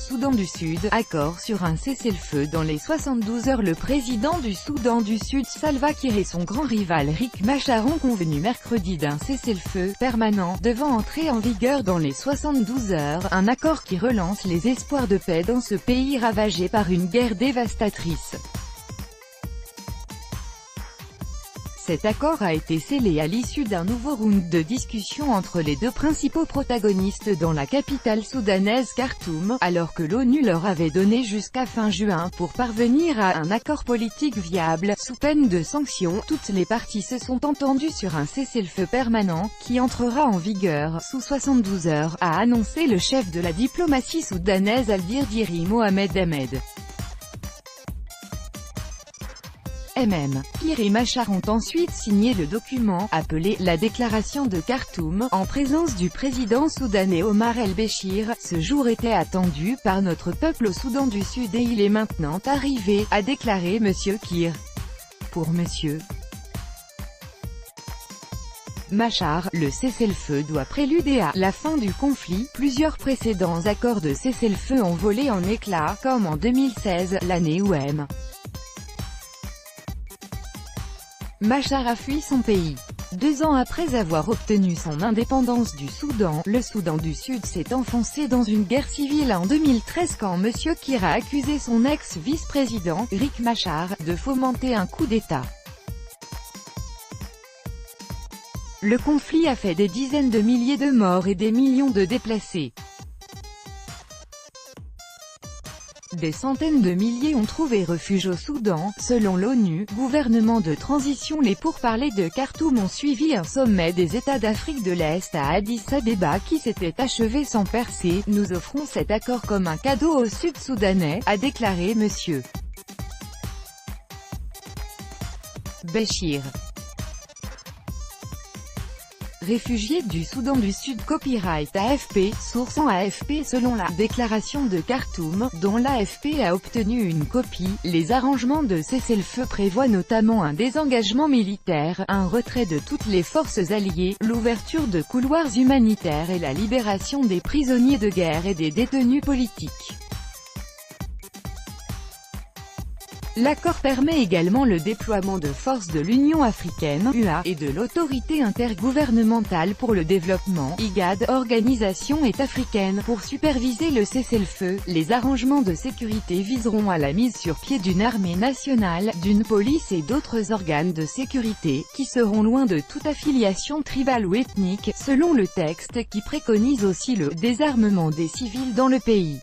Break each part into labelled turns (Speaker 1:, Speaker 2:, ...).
Speaker 1: Soudan du Sud, accord sur un cessez-le-feu dans les 72 heures. Le président du Soudan du Sud Salva Kiir et son grand rival Riek Machar ont convenu mercredi d'un cessez-le-feu permanent, devant entrer en vigueur dans les 72 heures, un accord qui relance les espoirs de paix dans ce pays ravagé par une guerre dévastatrice. Cet accord a été scellé à l'issue d'un nouveau round de discussions entre les deux principaux protagonistes dans la capitale soudanaise Khartoum, alors que l'ONU leur avait donné jusqu'à fin juin pour parvenir à un accord politique viable, sous peine de sanctions. Toutes les parties se sont entendues sur un cessez-le-feu permanent, qui entrera en vigueur sous 72 heures, a annoncé le chef de la diplomatie soudanaise Al-Dirdiri Mohamed Ahmed. Kiir et Machar ont ensuite signé le document, appelé « La déclaration de Khartoum », en présence du président soudanais Omar el-Béchir. Ce jour était attendu par notre peuple au Soudan du Sud et il est maintenant arrivé, a déclaré M. Kiir. Pour M. Machar, le cessez-le-feu doit préluder à la fin du conflit. Plusieurs précédents accords de cessez-le-feu ont volé en éclats, comme en 2016, l'année où Machar a fui son pays. 2 ans après avoir obtenu son indépendance du Soudan, le Soudan du Sud s'est enfoncé dans une guerre civile en 2013 quand M. Kiir a accusé son ex-vice-président, Riek Machar, de fomenter un coup d'État. Le conflit a fait des dizaines de milliers de morts et des millions de déplacés. Des centaines de milliers ont trouvé refuge au Soudan, selon l'ONU, gouvernement de transition. Les pourparlers de Khartoum ont suivi un sommet des États d'Afrique de l'Est à Addis Abeba qui s'était achevé sans percée. Nous offrons cet accord comme un cadeau au Sud-Soudanais, a déclaré M. Béchir. Réfugiés du Soudan du Sud. Copyright AFP, source en AFP. Selon la déclaration de Khartoum, dont l'AFP a obtenu une copie, les arrangements de cessez-le-feu prévoient notamment un désengagement militaire, un retrait de toutes les forces alliées, l'ouverture de couloirs humanitaires et la libération des prisonniers de guerre et des détenus politiques. L'accord permet également le déploiement de forces de l'Union africaine (UA) et de l'Autorité intergouvernementale pour le développement (IGAD), organisation est-africaine, pour superviser le cessez-le-feu. Les arrangements de sécurité viseront à la mise sur pied d'une armée nationale, d'une police et d'autres organes de sécurité, qui seront loin de toute affiliation tribale ou ethnique, selon le texte, qui préconise aussi le désarmement des civils dans le pays.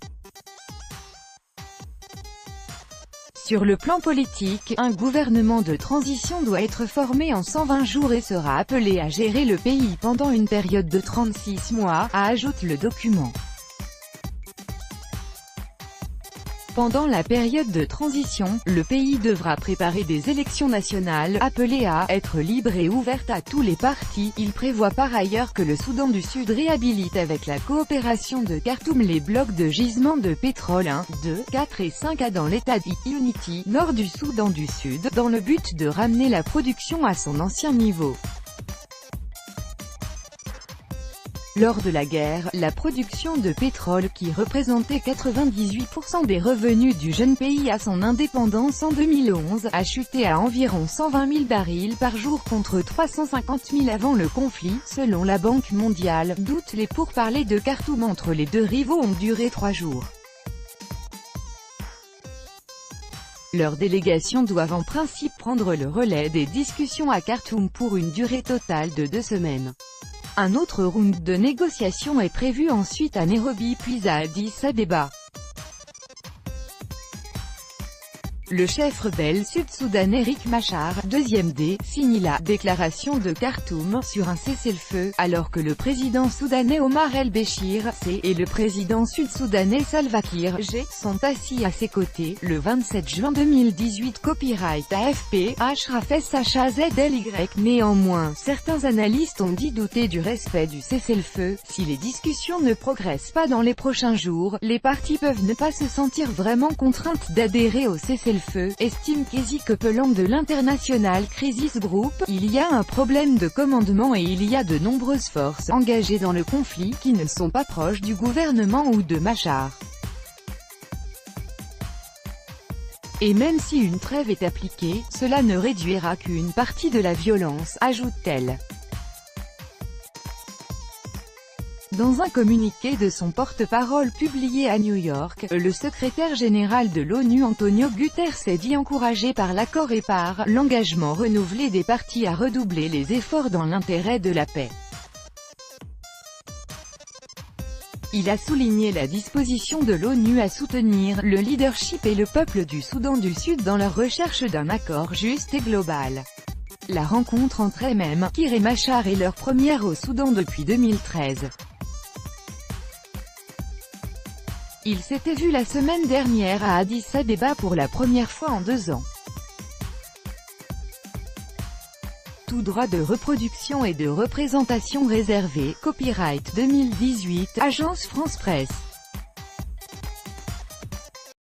Speaker 1: Sur le plan politique, un gouvernement de transition doit être formé en 120 jours et sera appelé à gérer le pays pendant une période de 36 mois, ajoute le document. Pendant la période de transition, le pays devra préparer des élections nationales, appelées à être libres et ouvertes à tous les partis. Il prévoit par ailleurs que le Soudan du Sud réhabilite avec la coopération de Khartoum les blocs de gisements de pétrole 1, 2, 4 et 5A dans l'état d'Unity, nord du Soudan du Sud, dans le but de ramener la production à son ancien niveau. Lors de la guerre, la production de pétrole qui représentait 98% des revenus du jeune pays à son indépendance en 2011, a chuté à environ 120 000 barils par jour contre 350 000 avant le conflit, selon la Banque mondiale. Toutes les pourparlers de Khartoum entre les deux rivaux ont duré 3 jours. Leurs délégations doivent en principe prendre le relais des discussions à Khartoum pour une durée totale de 2 semaines. Un autre round de négociations est prévu ensuite à Nairobi puis à Addis Abeba. Le chef rebelle sud-soudanais Riek Machar, 2e D, signe la déclaration de Khartoum sur un cessez-le-feu, alors que le président soudanais Omar el-Béchir, C, et le président sud-soudanais Salva Kiir, G, sont assis à ses côtés. Le 27 juin 2018. Copyright AFP, Ashraf SHAZLY. Néanmoins, certains analystes ont dit douter du respect du cessez-le-feu. Si les discussions ne progressent pas dans les prochains jours, les parties peuvent ne pas se sentir vraiment contraintes d'adhérer au cessez-le-feu, estime Casey Copeland de l'International Crisis Group. Il y a un problème de commandement et il y a de nombreuses forces engagées dans le conflit qui ne sont pas proches du gouvernement ou de Machar. Et même si une trêve est appliquée, cela ne réduira qu'une partie de la violence, ajoute-t-elle. Dans un communiqué de son porte-parole publié à New York, le secrétaire général de l'ONU Antonio Guterres est dit encouragé par l'accord et par l'engagement renouvelé des parties à redoubler les efforts dans l'intérêt de la paix. Il a souligné la disposition de l'ONU à soutenir le leadership et le peuple du Soudan du Sud dans leur recherche d'un accord juste et global. La rencontre entre MM, Kiir et Machar est leur première au Soudan depuis 2013. Ils s'étaient vus la semaine dernière à Addis Abeba pour la première fois en 2 ans. Tout droit de reproduction et de représentation réservé, copyright 2018, Agence France Presse.